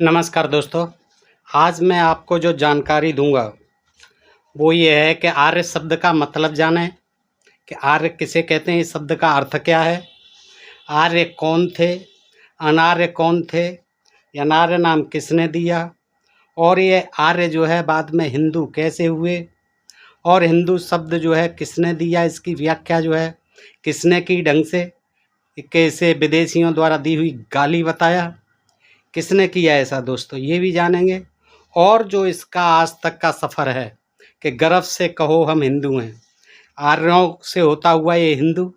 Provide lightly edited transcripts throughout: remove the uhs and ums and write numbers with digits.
नमस्कार दोस्तों। आज मैं आपको जो जानकारी दूंगा वो ये है कि आर्य शब्द का मतलब जानें कि आर्य किसे कहते हैं, इस शब्द का अर्थ क्या है, आर्य कौन थे, अनार्य कौन थे, या अनार्य नाम किसने दिया, और ये आर्य जो है बाद में हिंदू कैसे हुए, और हिंदू शब्द जो है किसने दिया, इसकी व्याख्या जो है किसने की ढंग से, कैसे विदेशियों द्वारा दी हुई गाली बताया, किसने किया ऐसा दोस्तों, ये भी जानेंगे। और जो इसका आज तक का सफ़र है कि गर्व से कहो हम हिंदू हैं, आर्यों से होता हुआ ये हिंदू,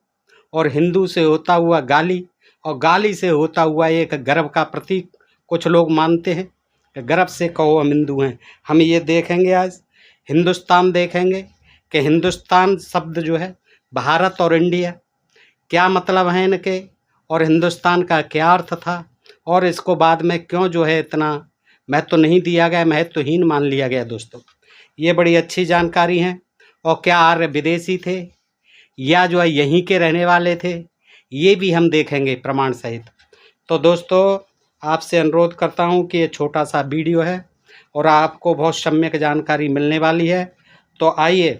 और हिंदू से होता हुआ गाली, और गाली से होता हुआ एक गर्व का प्रतीक कुछ लोग मानते हैं कि गर्व से कहो हम हिंदू हैं। हम ये देखेंगे, आज हिंदुस्तान देखेंगे कि हिंदुस्तान शब्द जो है, भारत और इंडिया क्या मतलब है इनके, और हिंदुस्तान का क्या अर्थ था, और इसको बाद में क्यों जो है इतना महत्व नहीं दिया गया, महत्वहीन मान लिया गया दोस्तों। ये बड़ी अच्छी जानकारी है। और क्या आर्य विदेशी थे या जो है यहीं के रहने वाले थे, ये भी हम देखेंगे प्रमाण सहित। तो दोस्तों, आपसे अनुरोध करता हूँ कि ये छोटा सा वीडियो है और आपको बहुत सम्यक जानकारी मिलने वाली है। तो आइए,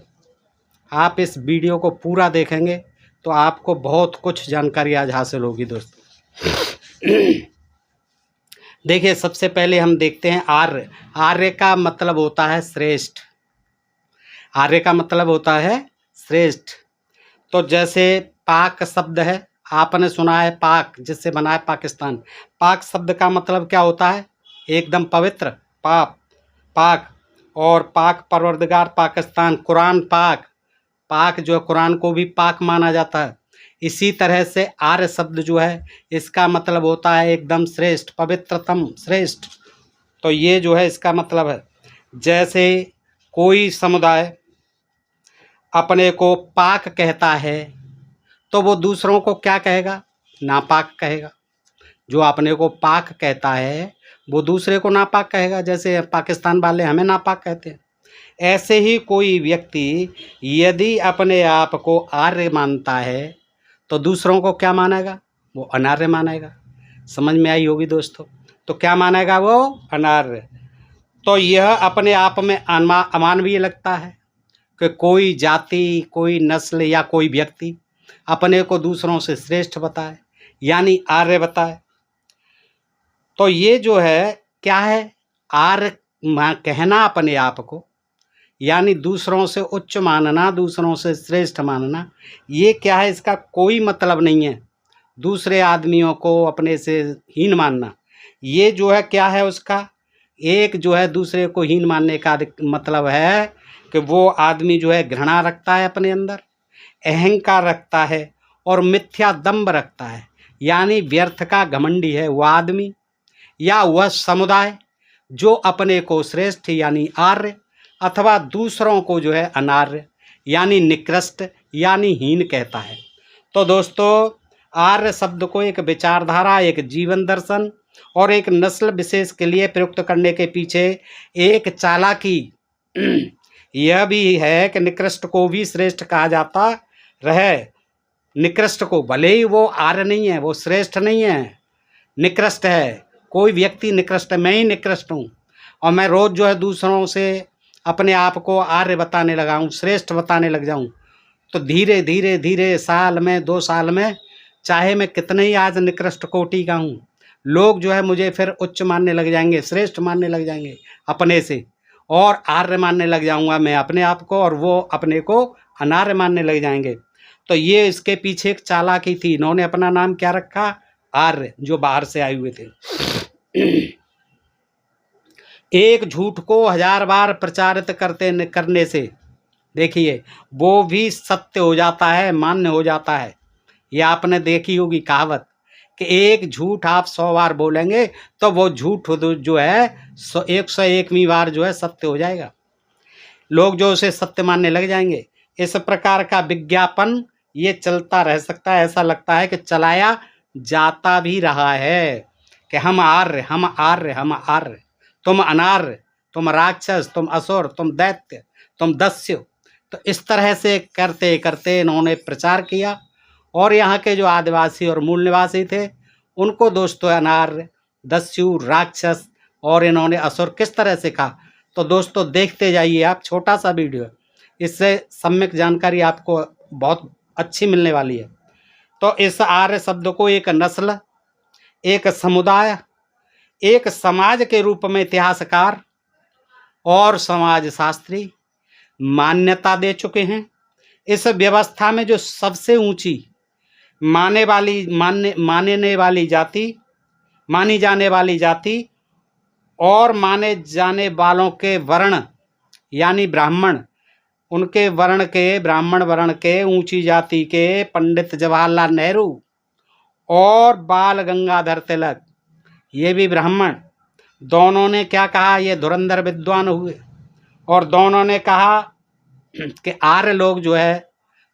आप इस वीडियो को पूरा देखेंगे तो आपको बहुत कुछ जानकारी आज हासिल होगी दोस्तों। देखिए, सबसे पहले हम देखते हैं आर्य। आर्य का मतलब होता है श्रेष्ठ। आर्य का मतलब होता है श्रेष्ठ। तो जैसे पाक शब्द है, आपने सुना है पाक, जिससे बना है पाकिस्तान। पाक शब्द का मतलब क्या होता है? एकदम पवित्र, पाक, पाक। और पाक परवरदिगार पाकिस्तान, कुरान पाक, पाक जो है कुरान को भी पाक माना जाता है। इसी तरह से आर्य शब्द जो है, इसका मतलब होता है एकदम श्रेष्ठ, पवित्रतम, श्रेष्ठ। तो ये जो है इसका मतलब है। जैसे कोई समुदाय अपने को पाक कहता है तो वो दूसरों को क्या कहेगा? नापाक कहेगा। जो अपने को पाक कहता है वो दूसरे को नापाक कहेगा। जैसे पाकिस्तान वाले हमें नापाक कहते हैं, ऐसे ही कोई व्यक्ति यदि अपने आप को आर्य मानता है तो दूसरों को क्या मानेगा? वो अनार्य मानेगा। समझ में आई होगी दोस्तों। तो क्या मानेगा वो? अनार्य। तो यह अपने आप में अमानवीय लगता है कि कोई जाति, कोई नस्ल या कोई व्यक्ति अपने को दूसरों से श्रेष्ठ बताए, यानी आर्य बताए। तो ये जो है क्या है? आर्य कहना अपने आप को, यानी दूसरों से उच्च मानना, दूसरों से श्रेष्ठ मानना। ये क्या है? इसका कोई मतलब नहीं है दूसरे आदमियों को अपने से हीन मानना। ये जो है क्या है उसका? एक जो है दूसरे को हीन मानने का मतलब है कि वो आदमी जो है घृणा रखता है अपने अंदर, अहंकार रखता है और मिथ्या दंभ रखता है, यानी व्यर्थ का घमंडी है वह आदमी या वह समुदाय जो अपने को श्रेष्ठ यानी आर्य, अथवा दूसरों को जो है अनार्य यानी निकृष्ट यानी हीन कहता है। तो दोस्तों, आर्य शब्द को एक विचारधारा, एक जीवन दर्शन और एक नस्ल विशेष के लिए प्रयुक्त करने के पीछे एक चालाकी यह भी है कि निकृष्ट को भी श्रेष्ठ कहा जाता रहे। निकृष्ट को, भले ही वो आर्य नहीं है, वो श्रेष्ठ नहीं है, निकृष्ट है। कोई व्यक्ति निकृष्ट है, मैं ही निकृष्ट हूँ, और मैं रोज़ जो है दूसरों से अपने आप को आर्य बताने लगा हूँ, श्रेष्ठ बताने लग जाऊँ, तो धीरे धीरे धीरे साल में, 2 साल में, चाहे मैं कितने ही आज निकृष्ट कोटि का हूँ, लोग जो है मुझे फिर उच्च मानने लग जाएंगे, श्रेष्ठ मानने लग जाएंगे अपने से, और आर्य मानने लग जाऊँगा मैं अपने आप को, और वो अपने को अनार्य मानने लग जाएंगे। तो ये इसके पीछे एक चालाकी थी। इन्होंने अपना नाम क्या रखा? आर्य, जो बाहर से आए हुए थे। एक झूठ को 1000 बार प्रचारित करने से देखिए वो भी सत्य हो जाता है, मान्य हो जाता है। ये आपने देखी होगी कहावत कि एक झूठ आप 100 बार बोलेंगे तो वो झूठ जो है 101वीं बार जो है सत्य हो जाएगा। लोग जो उसे सत्य मानने लग जाएंगे। इस प्रकार का विज्ञापन ये चलता रह सकता है। ऐसा लगता है कि चलाया जाता भी रहा है कि हम आर्य, हम आर्य, हम आर्य, तुम अनार्य, तुम राक्षस, तुम असुर, तुम दैत्य, तुम दस्यु। तो इस तरह से करते करते इन्होंने प्रचार किया, और यहाँ के जो आदिवासी और मूल निवासी थे उनको दोस्तों अनार्य, दस्यु, राक्षस, और इन्होंने असुर किस तरह से कहा। तो दोस्तों देखते जाइए आप, छोटा सा वीडियो है, इससे सम्यक जानकारी आपको बहुत अच्छी मिलने वाली है। तो इस आर्य शब्द को एक नस्ल, एक समुदाय, एक समाज के रूप में इतिहासकार और समाजशास्त्री मान्यता दे चुके हैं। इस व्यवस्था में जो सबसे ऊंची मानी जाने वाली जाति और माने जाने वालों के वर्ण यानी ब्राह्मण, उनके ब्राह्मण वर्ण के ऊंची जाति के पंडित जवाहरलाल नेहरू और बाल गंगाधर तिलक, ये भी ब्राह्मण, दोनों ने क्या कहा, ये धुरंधर विद्वान हुए और दोनों ने कहा कि आर्य लोग जो है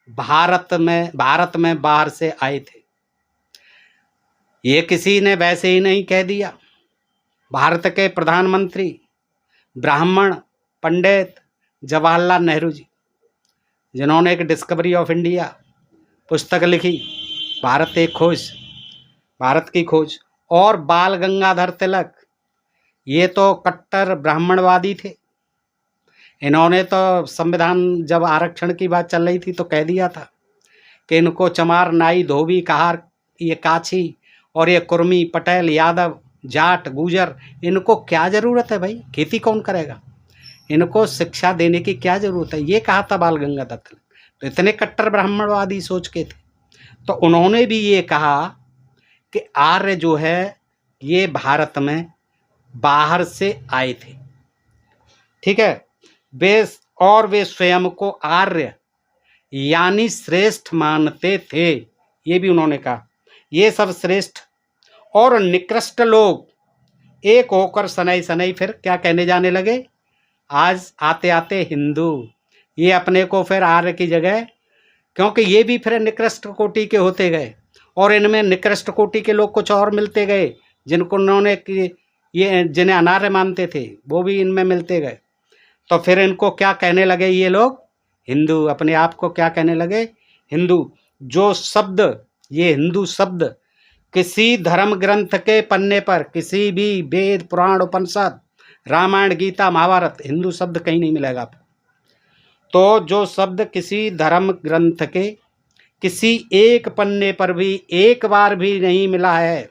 भारत में बाहर से आए थे। ये किसी ने वैसे ही नहीं कह दिया। भारत के प्रधानमंत्री ब्राह्मण पंडित जवाहरलाल नेहरू जी, जिन्होंने एक डिस्कवरी ऑफ इंडिया पुस्तक लिखी, भारत की खोज, और बाल गंगाधर तिलक, ये तो कट्टर ब्राह्मणवादी थे। इन्होंने तो संविधान जब आरक्षण की बात चल रही थी तो कह दिया था कि इनको चमार, नाई, धोबी, कहार, ये काछी और ये कुर्मी, पटेल, यादव, जाट, गुजर, इनको क्या ज़रूरत है भाई, खेती कौन करेगा, इनको शिक्षा देने की क्या ज़रूरत है, ये कहा था बाल गंगाधर तिलक। तो इतने कट्टर ब्राह्मणवादी सोच के थे। तो उन्होंने भी ये कहा कि आर्य जो है ये भारत में बाहर से आए थे, ठीक है। वे स्वयं को आर्य यानी श्रेष्ठ मानते थे, ये भी उन्होंने कहा। ये सब श्रेष्ठ और निकृष्ट लोग एक होकर सनई सनई फिर क्या कहने जाने लगे, आज आते आते हिंदू, ये अपने को फिर आर्य की जगह, क्योंकि ये भी फिर निकृष्ट कोटि के होते गए और इनमें निकृष्ट कोटि के लोग कुछ और मिलते गए, जिन्हें अनार्य मानते थे वो भी इनमें मिलते गए। तो फिर इनको क्या कहने लगे ये लोग, हिंदू, अपने आप को क्या कहने लगे, हिंदू। जो शब्द, ये हिंदू शब्द किसी धर्म ग्रंथ के पन्ने पर, किसी भी वेद, पुराण, उपनिषद, रामायण, गीता, महाभारत, हिंदू शब्द कहीं नहीं मिलेगा आपको। तो जो शब्द किसी धर्म ग्रंथ के किसी एक पन्ने पर भी एक बार भी नहीं मिला है,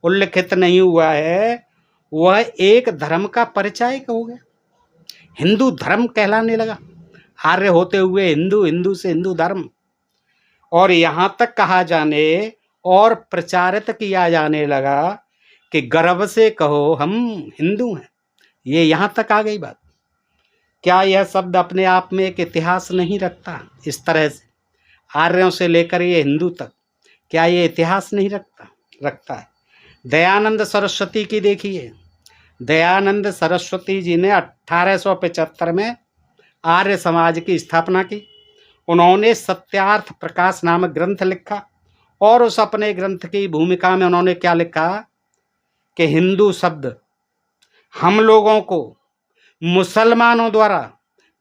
उल्लिखित नहीं हुआ है, वह एक धर्म का परिचय हो गया, हिंदू धर्म कहलाने लगा। आर्य होते हुए हिंदू, हिंदू से हिंदू धर्म, और यहाँ तक कहा जाने और प्रचारित किया जाने लगा कि गर्व से कहो हम हिंदू हैं। ये यहाँ तक आ गई बात। क्या यह शब्द अपने आप में एक इतिहास नहीं रखता? इस तरह से आर्यों से लेकर ये हिंदू तक, क्या ये इतिहास नहीं रखता है? दयानंद सरस्वती की देखिए, दयानंद सरस्वती जी ने 1875 में आर्य समाज की स्थापना की। उन्होंने सत्यार्थ प्रकाश नामक ग्रंथ लिखा और उस अपने ग्रंथ की भूमिका में उन्होंने क्या लिखा कि हिंदू शब्द हम लोगों को मुसलमानों द्वारा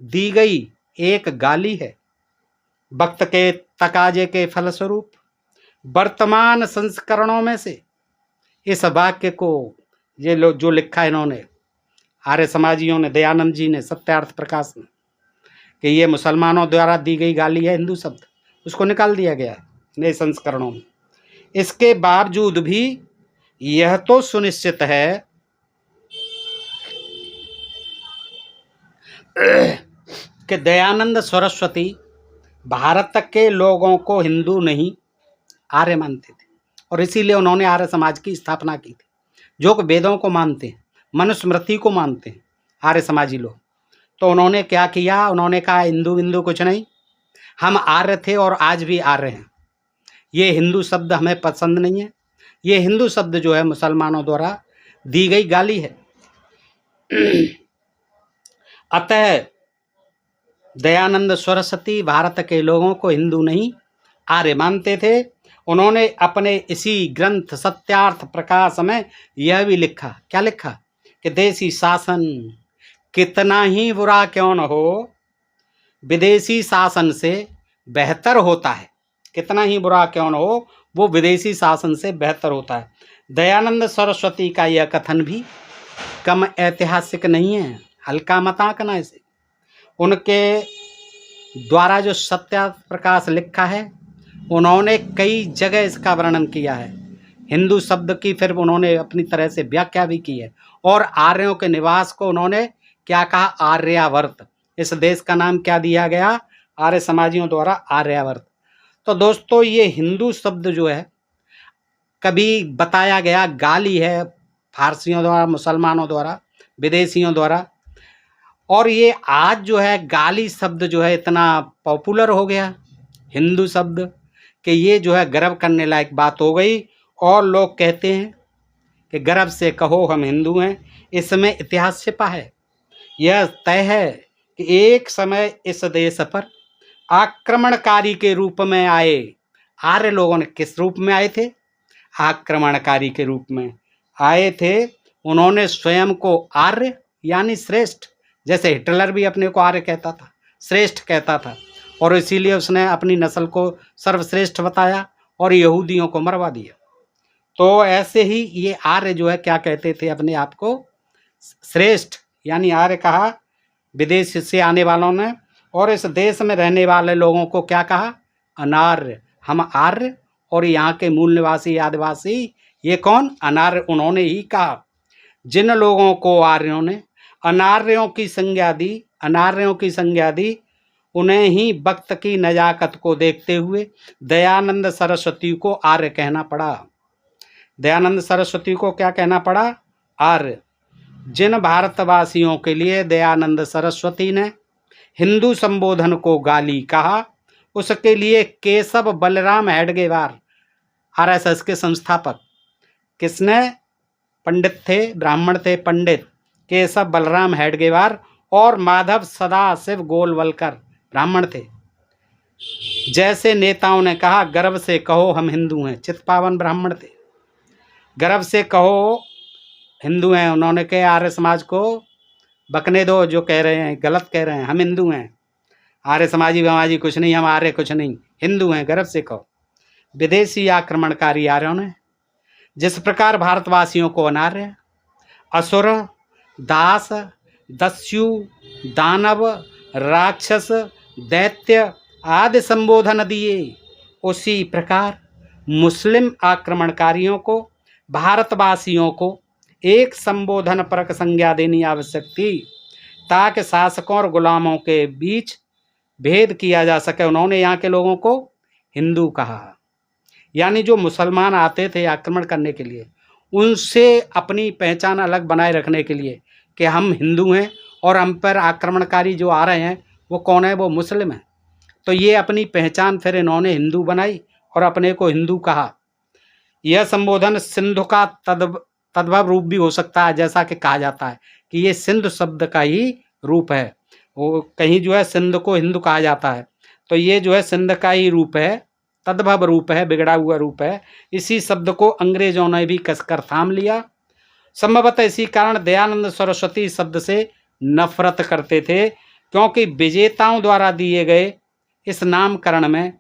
दी गई एक गाली है। वक्त के तकाजे के फलस्वरूप वर्तमान संस्करणों में से इस वाक्य को जो लिखा इन्होंने आर्य समाजियों ने, दयानंद जी ने, सत्यार्थ प्रकाश ने, कि ये मुसलमानों द्वारा दी गई गाली है हिंदू शब्द, उसको निकाल दिया गया है नए संस्करणों में। इसके बावजूद भी यह तो सुनिश्चित है कि दयानंद सरस्वती भारत के लोगों को हिंदू नहीं आर्य मानते थे और इसीलिए उन्होंने आर्य समाज की स्थापना की थी, जो कि वेदों को मानते हैं, मनुस्मृति को मानते हैं आर्य समाजी लोग। तो उन्होंने क्या किया, उन्होंने कहा हिंदू हिंदू कुछ नहीं, हम आर्य थे और आज भी आर्य हैं, ये हिंदू शब्द हमें पसंद नहीं है, ये हिंदू शब्द जो है मुसलमानों द्वारा दी गई गाली है। अतः दयानंद सरस्वती भारत के लोगों को हिंदू नहीं आर्य मानते थे। उन्होंने अपने इसी ग्रंथ सत्यार्थ प्रकाश में यह भी लिखा, क्या लिखा कि देसी शासन कितना ही बुरा क्यों न हो, विदेशी शासन से बेहतर होता है। कितना ही बुरा क्यों न हो, वो विदेशी शासन से बेहतर होता है। दयानंद सरस्वती का यह कथन भी कम ऐतिहासिक नहीं है, हल्का मत आंकना इसे। उनके द्वारा जो सत्या प्रकाश लिखा है, उन्होंने कई जगह इसका वर्णन किया है। हिंदू शब्द की फिर उन्होंने अपनी तरह से व्याख्या भी की है, और आर्यों के निवास को उन्होंने क्या कहा? आर्यावर्त। इस देश का नाम क्या दिया गया आर्य समाजियों द्वारा? आर्यावर्त। तो दोस्तों, ये हिंदू शब्द जो है कभी बताया गया गाली है फारसियों द्वारा, मुसलमानों द्वारा, विदेशियों द्वारा, और ये आज जो है गाली शब्द जो है इतना पॉपुलर हो गया हिंदू शब्द कि ये जो है गर्व करने लायक बात हो गई। और लोग कहते हैं कि गर्व से कहो हम हिंदू हैं। इसमें इतिहास छिपा है। यह तय है कि एक समय इस देश पर आक्रमणकारी के रूप में आए आर्य लोगों ने। किस रूप में आए थे? आक्रमणकारी के रूप में आए थे। उन्होंने स्वयं को आर्य यानी श्रेष्ठ, जैसे हिटलर भी अपने को आर्य कहता था, श्रेष्ठ कहता था, और इसीलिए उसने अपनी नस्ल को सर्वश्रेष्ठ बताया और यहूदियों को मरवा दिया। तो ऐसे ही ये आर्य जो है क्या कहते थे अपने आप को? श्रेष्ठ यानी आर्य कहा विदेश से आने वालों ने, और इस देश में रहने वाले लोगों को क्या कहा? अनार्य। हम आर्य और यहाँ के मूल निवासी आदिवासी ये कौन? अनार्य। उन्होंने ही कहा। जिन लोगों को आर्यों ने अनार्यों की संज्ञा दी, उन्हें ही वक्त की नजाकत को देखते हुए दयानंद सरस्वती को आर्य कहना पड़ा। दयानंद सरस्वती को क्या कहना पड़ा? आर्य। जिन भारतवासियों के लिए दयानंद सरस्वती ने हिंदू संबोधन को गाली कहा, उसके लिए केशव बलराम हेडगेवार, आरएसएस के संस्थापक, किसने? पंडित थे, ब्राह्मण थे, पंडित केशव बलराम हेडगेवार, और माधव सदाशिव गोलवलकर ब्राह्मण थे, जैसे नेताओं ने कहा गर्व से कहो हम हिंदू हैं। चित्पावन ब्राह्मण थे। गर्व से कहो हिंदू हैं। उन्होंने कहा आर्य समाज को बकने दो, जो कह रहे हैं गलत कह रहे हैं, हम हिंदू हैं। आर्य समाजी वमाजी कुछ नहीं, हम आर्य कुछ नहीं, हिंदू हैं, गर्व से कहो। विदेशी आक्रमणकारी आर्यों ने जिस प्रकार भारतवासियों को अनार्य, असुर, दास, दस्यु, दानव, राक्षस, दैत्य आदि संबोधन दिए, उसी प्रकार मुस्लिम आक्रमणकारियों को भारतवासियों को एक संबोधन परक संज्ञा देनी आवश्यक थी, ताकि शासकों और गुलामों के बीच भेद किया जा सके। उन्होंने यहाँ के लोगों को हिंदू कहा, यानी जो मुसलमान आते थे आक्रमण करने के लिए, उनसे अपनी पहचान अलग बनाए रखने के लिए कि हम हिंदू हैं, और हम पर आक्रमणकारी जो आ रहे हैं वो कौन है? वो मुस्लिम हैं। तो ये अपनी पहचान फिर इन्होंने हिंदू बनाई और अपने को हिंदू कहा। यह संबोधन सिंधु का तद्भव रूप भी हो सकता है, जैसा कि कहा जाता है कि ये सिंधु शब्द का ही रूप है। वो कहीं जो है सिंध को हिंदू कहा जाता है, तो ये जो है सिंध का ही रूप है, तद्भव रूप है, बिगड़ा हुआ रूप है। इसी शब्द को अंग्रेजों ने भी कसकर थाम लिया। संभवतः इसी कारण दयानंद सरस्वती शब्द से नफरत करते थे, क्योंकि विजेताओं द्वारा दिए गए इस नामकरण में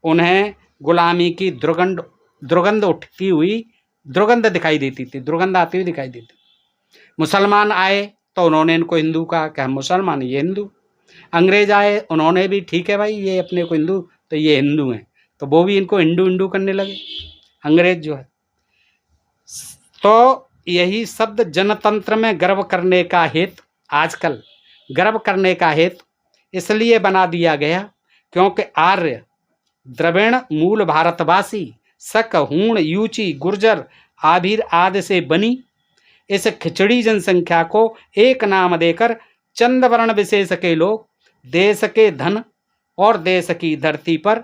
उन्हें गुलामी की दुर्गंध उठती हुई दुर्गंध दिखाई देती थी, दुर्गंध आती हुई दिखाई देती। मुसलमान आए तो उन्होंने इनको हिंदू कहा कि हम मुसलमान, ये हिंदू। अंग्रेज आए, उन्होंने भी ठीक है भाई, ये अपने को हिंदू, तो ये हिंदू हैं, तो वो भी इनको हिंदू हिंदू करने लगे, अंग्रेज जो है। तो यही शब्द जनतंत्र में गर्व करने का हेतु, आजकल गर्व करने का हेतु इसलिए बना दिया गया क्योंकि आर्य, द्रविड़ मूल भारतवासी, शक, हूण, यूची, गुर्जर, आभीर आदि से बनी इस खिचड़ी जनसंख्या को एक नाम देकर चंद वर्ण विशेष के लोग देश के धन और देश की धरती पर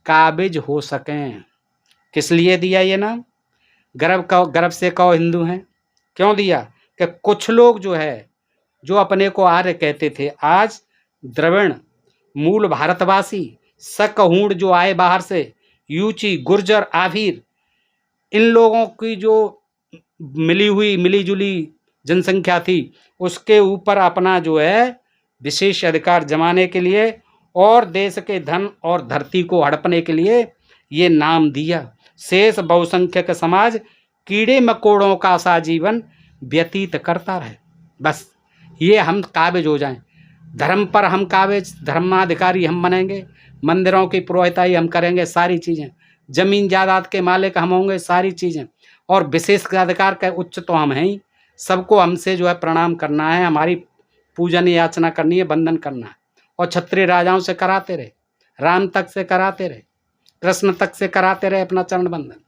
काबिज हो सकें। किस लिए दिया ये नाम? गर्व से कहो हिंदू हैं। क्यों दिया? कि कुछ लोग जो है, जो अपने को आर्य कहते थे, आज द्रविड़ मूल भारतवासी, शक, हूण जो आए बाहर से, यूची, गुर्जर, आभीर, इन लोगों की जो मिली जुली जनसंख्या थी, उसके ऊपर अपना जो है विशेष अधिकार जमाने के लिए और देश के धन और धरती को हड़पने के लिए ये नाम दिया। शेष बहुसंख्यक समाज कीड़े मकोड़ों का सा जीवन व्यतीत करता रहे। बस ये हम काबिज हो जाएं, धर्म पर हम काबिज, धर्माधिकारी हम बनेंगे, मंदिरों की पुरोहिताई हम करेंगे, सारी चीज़ें, जमीन जायदाद के मालिक हम होंगे, सारी चीज़ें, और विशेष अधिकार के उच्च तो हम हैं ही। सबको हमसे जो है प्रणाम करना है, हमारी पूजन याचना करनी है, वंदन करना है। और क्षत्रिय राजाओं से कराते रहे, राम तक से कराते रहे, कृष्ण तक से कराते रहे अपना चरण बंदन।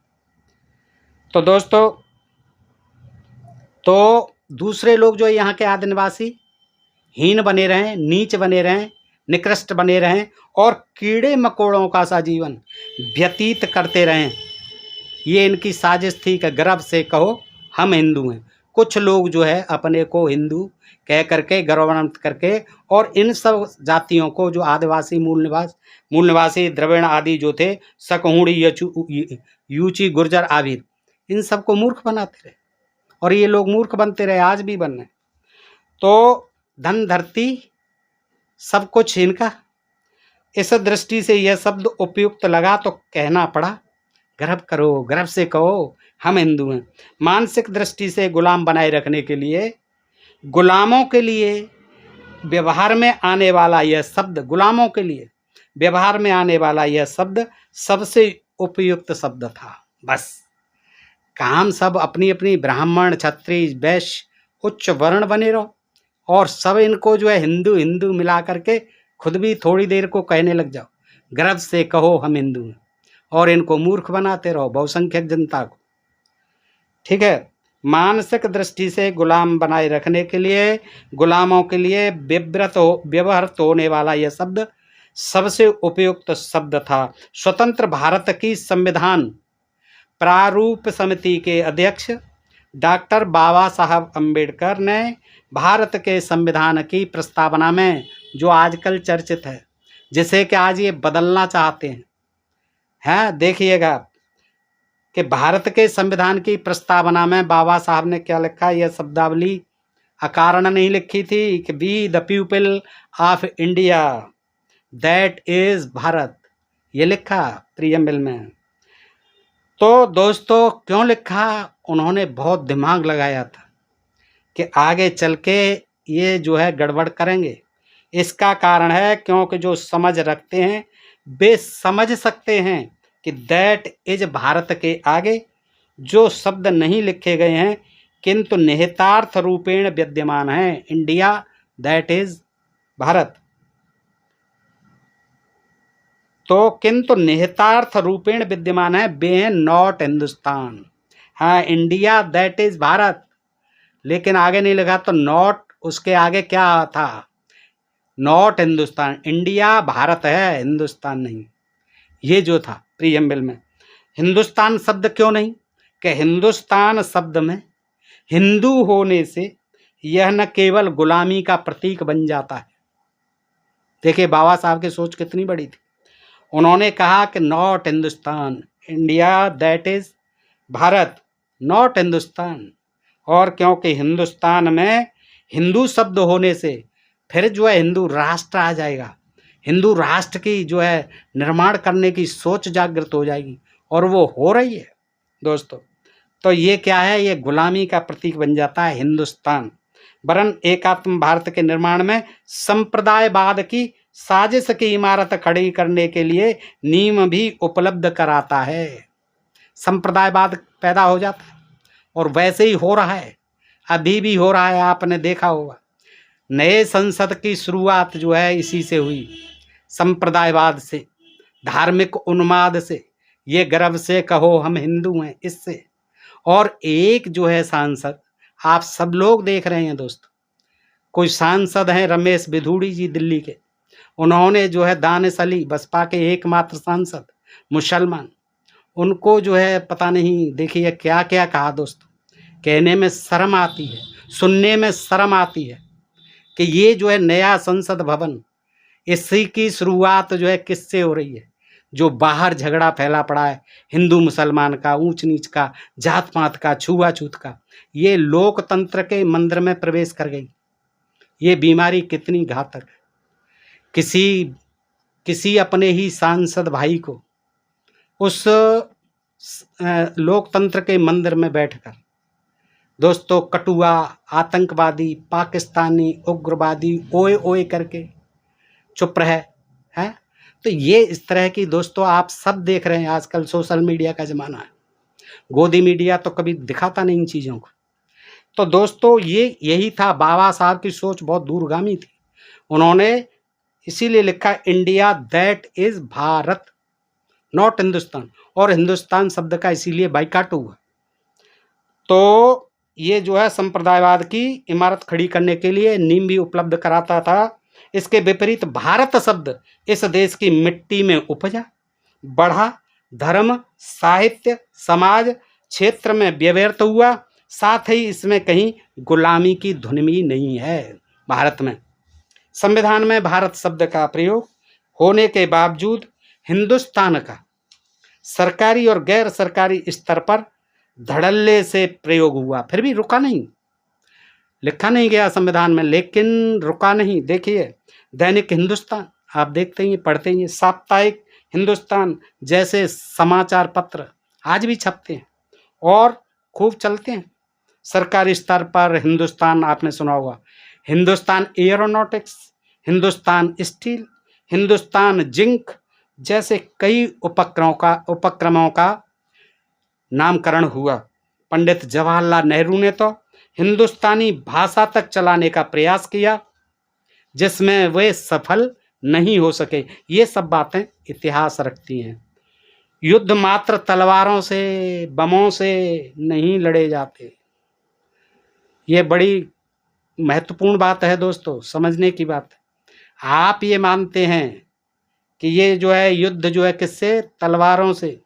तो दोस्तों, तो दूसरे लोग जो यहाँ के आदिवासी हीन बने रहें, नीच बने रहें, निकृष्ट बने रहें और कीड़े मकोड़ों का सा जीवन व्यतीत करते रहें, ये इनकी साजिश थी कि गर्व से कहो हम हिंदू हैं। कुछ लोग जो है अपने को हिंदू कह करके गौरवान्वित करके, और इन सब जातियों को जो आदिवासी मूल निवासी द्रविड़ आदि जो थे, सकहुड़ी, यूची, गुर्जर, आबिर, इन सबको मूर्ख बनाते रहे, और ये लोग मूर्ख बनते रहे, आज भी बन रहे। तो धन धरती सब कुछ इनका, इस दृष्टि से यह शब्द उपयुक्त लगा तो कहना पड़ा, गर्व करो, गर्व से कहो हम हिंदू हैं। मानसिक दृष्टि से गुलाम बनाए रखने के लिए, गुलामों के लिए व्यवहार में आने वाला यह शब्द, गुलामों के लिए व्यवहार में आने वाला यह शब्द सबसे उपयुक्त शब्द था। बस काम सब अपनी अपनी ब्राह्मण, क्षत्रिय, वैश्य, उच्च वर्ण बने रहो, और सब इनको जो है हिंदू हिंदू मिला करके खुद भी थोड़ी देर को कहने लग जाओ, गर्व से कहो हम हिंदू हैं, और इनको मूर्ख बनाते रहो, बहुसंख्यक जनता को। ठीक है, मानसिक दृष्टि से गुलाम बनाए रखने के लिए, गुलामों के लिए व्यवहृत होने वाला यह शब्द सबसे उपयुक्त शब्द था। स्वतंत्र भारत की संविधान प्रारूप समिति के अध्यक्ष डॉक्टर बाबा साहब अम्बेडकर ने भारत के संविधान की प्रस्तावना में, जो आजकल चर्चित है, जिसे कि आज ये बदलना चाहते हैं, देखिएगा कि भारत के संविधान की प्रस्तावना में बाबा साहब ने क्या लिखा। यह शब्दावली अकारण नहीं लिखी थी कि we the people of India that is Bharat, ये लिखा प्रियम्बल में। तो दोस्तों, क्यों लिखा? उन्होंने बहुत दिमाग लगाया था कि आगे चल के ये जो है गड़बड़ करेंगे। इसका कारण है क्योंकि जो समझ रखते हैं वे समझ सकते हैं कि दैट इज भारत के आगे जो शब्द नहीं लिखे गए हैं किंतु निहितार्थ रूपेण विद्यमान हैं, इंडिया दैट इज भारत। तो किंतु निहितार्थ रूपेण विद्यमान है, वे हैं नॉट हिंदुस्तान। हाँ, इंडिया दैट इज भारत, लेकिन आगे नहीं लिखा, तो नॉट, उसके आगे क्या था? नॉट हिंदुस्तान। इंडिया भारत है, हिंदुस्तान नहीं। ये जो था प्रीएम्बल में। हिंदुस्तान शब्द क्यों नहीं? कि हिंदुस्तान शब्द में हिंदू होने से यह न केवल गुलामी का प्रतीक बन जाता है। देखिए बाबा साहब की सोच कितनी बड़ी थी। उन्होंने कहा कि not Hindustan, India that is Bharat, not Hindustan. और क्योंकि हिंदुस्तान में हिंदू शब्द होने से फिर जो है हिंदू राष्ट्र आ जाएगा, हिंदू राष्ट्र की जो है निर्माण करने की सोच जागृत हो जाएगी, और वो हो रही है दोस्तों। तो ये क्या है? ये गुलामी का प्रतीक बन जाता है हिंदुस्तान। वरन एकात्म भारत के निर्माण में संप्रदायवाद की साजिश की इमारत खड़ी करने के लिए नींव भी उपलब्ध कराता है। संप्रदायवाद पैदा हो जाता है, और वैसे ही हो रहा है, अभी भी हो रहा है। आपने देखा होगा नए संसद की शुरुआत जो है इसी से हुई, संप्रदायवाद से, धार्मिक उन्माद से, ये गर्व से कहो हम हिंदू हैं इससे। और एक जो है सांसद, आप सब लोग देख रहे हैं दोस्तों, कोई सांसद हैं रमेश बिधूड़ी जी दिल्ली के, उन्होंने जो है दानिश अली, बसपा के एकमात्र सांसद मुसलमान, उनको जो है पता नहीं देखिए क्या क्या कहा दोस्तों। कहने में शर्म आती है, सुनने में शर्म आती है कि ये जो है नया संसद भवन, इसी की शुरुआत जो है किससे हो रही है? जो बाहर झगड़ा फैला पड़ा है हिंदू मुसलमान का, ऊंच नीच का, जात पात का, छुआछूत का, ये लोकतंत्र के मंदिर में प्रवेश कर गई। ये बीमारी कितनी घातक है। किसी अपने ही सांसद भाई को उस लोकतंत्र के मंदिर में बैठकर दोस्तों कटुआ, आतंकवादी, पाकिस्तानी, उग्रवादी, ओए ओए करके चुप रहे हैं। तो ये इस तरह की दोस्तों आप सब देख रहे हैं, आजकल सोशल मीडिया का ज़माना है। गोदी मीडिया तो कभी दिखाता नहीं इन चीज़ों को। तो दोस्तों यही था, बाबा साहब की सोच बहुत दूरगामी थी। उन्होंने इसीलिए लिखा India that is Bharat not Hindustan, और हिंदुस्तान शब्द का इसीलिए बाइकाट हुआ। तो ये जो है संप्रदायवाद की इमारत खड़ी करने के लिए नींव भी उपलब्ध कराता था। इसके विपरीत भारत शब्द इस देश की मिट्टी में उपजा, बढ़ा, धर्म, साहित्य, समाज क्षेत्र में व्यवहृत हुआ। साथ ही इसमें कहीं गुलामी की धुन भी नहीं है। भारत में संविधान में भारत शब्द का प्रयोग होने के बावजूद हिंदुस्तान का सरकारी और गैर सरकारी स्तर पर धड़ल्ले से प्रयोग हुआ, फिर भी रुका नहीं। लिखा नहीं गया संविधान में, लेकिन रुका नहीं। देखिए दैनिक हिंदुस्तान आप देखते ही पढ़ते ही, साप्ताहिक हिंदुस्तान जैसे समाचार पत्र आज भी छपते हैं और खूब चलते हैं। सरकारी स्तर पर हिंदुस्तान आपने सुना होगा, Hindustan aeronautics, Hindustan steel, Hindustan zinc जैसे कई उपक्रमों का नामकरण हुआ। पंडित जवाहरलाल नेहरू ने तो हिंदुस्तानी भाषा तक चलाने का प्रयास किया, जिसमें वे सफल नहीं हो सके। ये सब बातें इतिहास रखती हैं। युद्ध मात्र तलवारों से, बमों से नहीं लड़े जाते। ये बड़ी महत्वपूर्ण बात है दोस्तों, समझने की बात है। आप ये मानते हैं कि ये जो है युद्ध जो है किससे, तलवारों से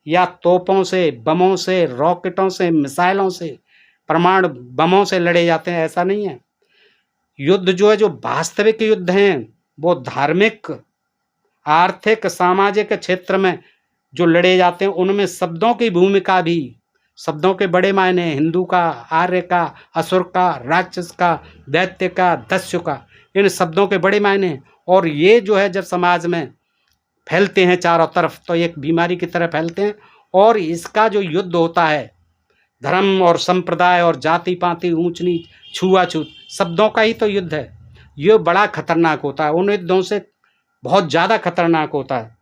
या तोपों से, बमों से, रॉकेटों से, मिसाइलों से, परमाणु बमों से लड़े जाते हैं, ऐसा नहीं है। युद्ध जो है, जो वास्तविक युद्ध हैं, वो धार्मिक, आर्थिक, सामाजिक क्षेत्र में जो लड़े जाते हैं, उनमें शब्दों की भूमिका भी, शब्दों के बड़े मायने, हिंदू का, आर्य का, असुर का, राक्षस का, दैत्य का, दस्यु का, इन शब्दों के बड़े मायने। और ये जो है जब समाज में फैलते हैं चारों तरफ तो एक बीमारी की तरह फैलते हैं। और इसका जो युद्ध होता है, धर्म और संप्रदाय और जाति पाति, ऊंच नीच, छुआछूत, शब्दों का ही तो युद्ध है। ये बड़ा खतरनाक होता है, उन युद्धों से बहुत ज़्यादा खतरनाक होता है।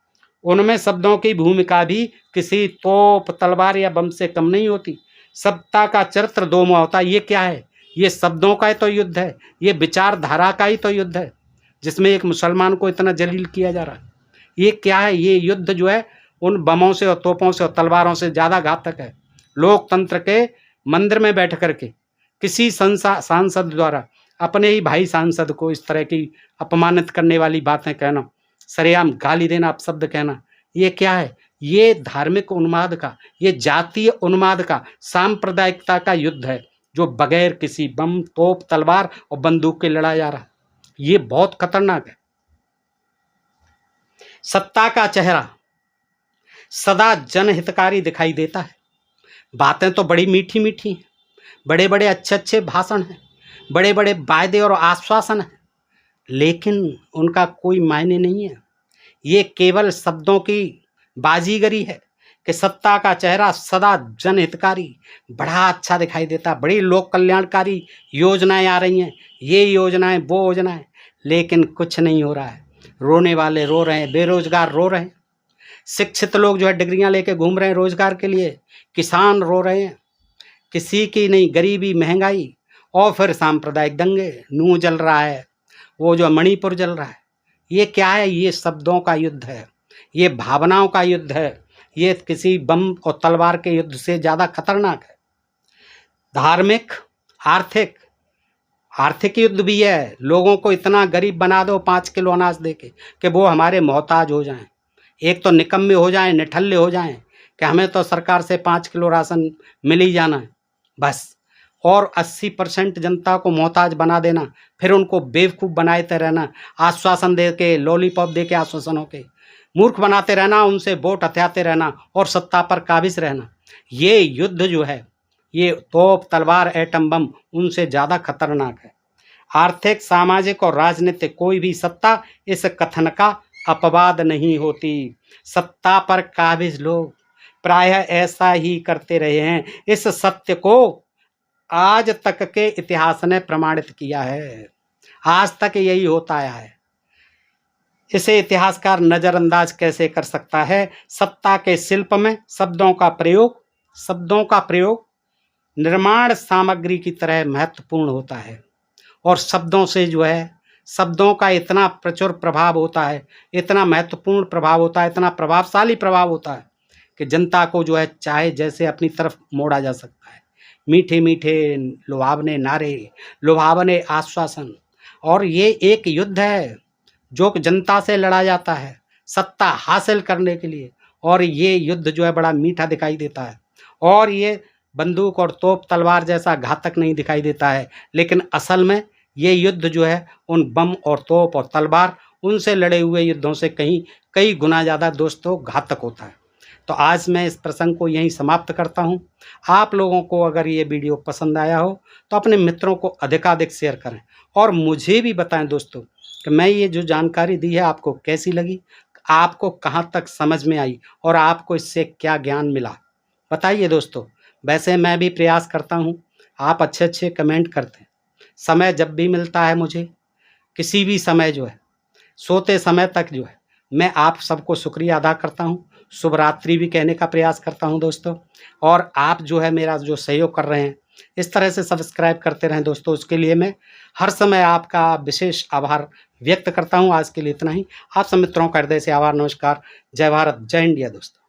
उनमें शब्दों की भूमिका भी किसी तोप, तलवार या बम से कम नहीं होती। सत्ता का चरित्र दो मुहा होता है। ये क्या है? ये शब्दों का ही तो युद्ध है, ये विचारधारा का ही तो युद्ध है, जिसमें एक मुसलमान को इतना जलील किया जा रहा है। ये क्या है? ये युद्ध जो है उन बमों से और तोपों से और तलवारों से ज़्यादा घातक है। लोकतंत्र के मंदिर में बैठ करके किसी सांसद द्वारा अपने ही भाई सांसद को इस तरह की अपमानित करने वाली बातें कहना, सरेआम गाली देना, अपशब्द कहना, ये क्या है? ये धार्मिक उन्माद का, ये जातीय उन्माद का, सांप्रदायिकता का युद्ध है, जो बगैर किसी बम, तोप, तलवार और बंदूक के लड़ा जा रहा है। ये बहुत खतरनाक है। सत्ता का चेहरा सदा जनहितकारी दिखाई देता है। बातें तो बड़ी मीठी मीठी हैं, बड़े बड़े अच्छे अच्छे भाषण हैं, बड़े बड़े वायदे और आश्वासन हैं, लेकिन उनका कोई मायने नहीं है। ये केवल शब्दों की बाजीगरी है कि सत्ता का चेहरा सदा जनहितकारी, बड़ा अच्छा दिखाई देता है, बड़ी लोक कल्याणकारी योजनाएं आ रही हैं, ये योजनाएं, वो योजनाएं, लेकिन कुछ नहीं हो रहा है। रोने वाले रो रहे हैं, बेरोजगार रो रहे हैं, शिक्षित लोग जो है डिग्रियां लेके घूम रहे हैं रोजगार के लिए, किसान रो रहे हैं, किसी की नहीं, गरीबी, महंगाई, और फिर सांप्रदायिक दंगे, नूह जल रहा है, वो जो मणिपुर जल रहा है। ये क्या है? ये शब्दों का युद्ध है, ये भावनाओं का युद्ध है, ये किसी बम और तलवार के युद्ध से ज़्यादा खतरनाक है। धार्मिक, आर्थिक युद्ध भी है। लोगों को इतना गरीब बना दो 5 किलो अनाज देके कि वो हमारे मोहताज हो जाएं, एक तो निकम्मे हो जाएं, निठल्ले हो जाएं कि हमें तो सरकार से 5 किलो राशन मिल ही जाना है बस, और 80% जनता को मोहताज बना देना, फिर उनको बेवकूफ़ बनाते रहना, आश्वासन दे के, लॉलीपॉप दे के, आश्वासनों के मूर्ख बनाते रहना, उनसे वोट हथियाते रहना और सत्ता पर काबिज रहना। ये युद्ध जो है, ये तोप, तलवार, एटम बम, उनसे ज़्यादा खतरनाक है। आर्थिक, सामाजिक और राजनीतिक कोई भी सत्ता इस कथन का अपवाद नहीं होती। सत्ता पर काबिज लोग प्रायः ऐसा ही करते रहे हैं। इस सत्य को आज तक के इतिहास ने प्रमाणित किया है। आज तक यही होता आया है। इसे इतिहासकार नजरअंदाज कैसे कर सकता है? सत्ता के शिल्प में शब्दों का प्रयोग निर्माण सामग्री की तरह महत्वपूर्ण होता है। और शब्दों से जो है, शब्दों का इतना प्रचुर प्रभाव होता है, इतना महत्वपूर्ण प्रभाव होता है, इतना प्रभावशाली प्रभाव होता है कि जनता को जो है चाहे जैसे अपनी तरफ मोड़ा जा सकता है। मीठे मीठे लुभावने नारे, लुभावने आश्वासन, और ये एक युद्ध है जो कि जनता से लड़ा जाता है सत्ता हासिल करने के लिए। और ये युद्ध जो है बड़ा मीठा दिखाई देता है, और ये बंदूक और तोप तलवार जैसा घातक नहीं दिखाई देता है, लेकिन असल में ये युद्ध जो है उन बम और तोप और तलवार उनसे लड़े हुए युद्धों से कई गुना ज़्यादा दोस्तों घातक होता है। तो आज मैं इस प्रसंग को यहीं समाप्त करता हूँ। आप लोगों को अगर ये वीडियो पसंद आया हो तो अपने मित्रों को अधिकाधिक शेयर करें, और मुझे भी बताएं दोस्तों कि मैं ये जो जानकारी दी है आपको कैसी लगी, आपको कहाँ तक समझ में आई, और आपको इससे क्या ज्ञान मिला, बताइए दोस्तों। वैसे मैं भी प्रयास करता हूँ, आप अच्छे कमेंट करते हैं। समय जब भी मिलता है मुझे, किसी भी समय जो है, सोते समय तक जो है, मैं आप सबको शुक्रिया अदा करता हूँ, शुभ रात्रि भी कहने का प्रयास करता हूँ दोस्तों। और आप जो है मेरा जो सहयोग कर रहे हैं, इस तरह से सब्सक्राइब करते रहें दोस्तों, उसके लिए मैं हर समय आपका विशेष आभार व्यक्त करता हूँ। आज के लिए इतना ही। आप सब मित्रों का हृदय से आभार, नमस्कार, जय भारत, जय इंडिया दोस्तों।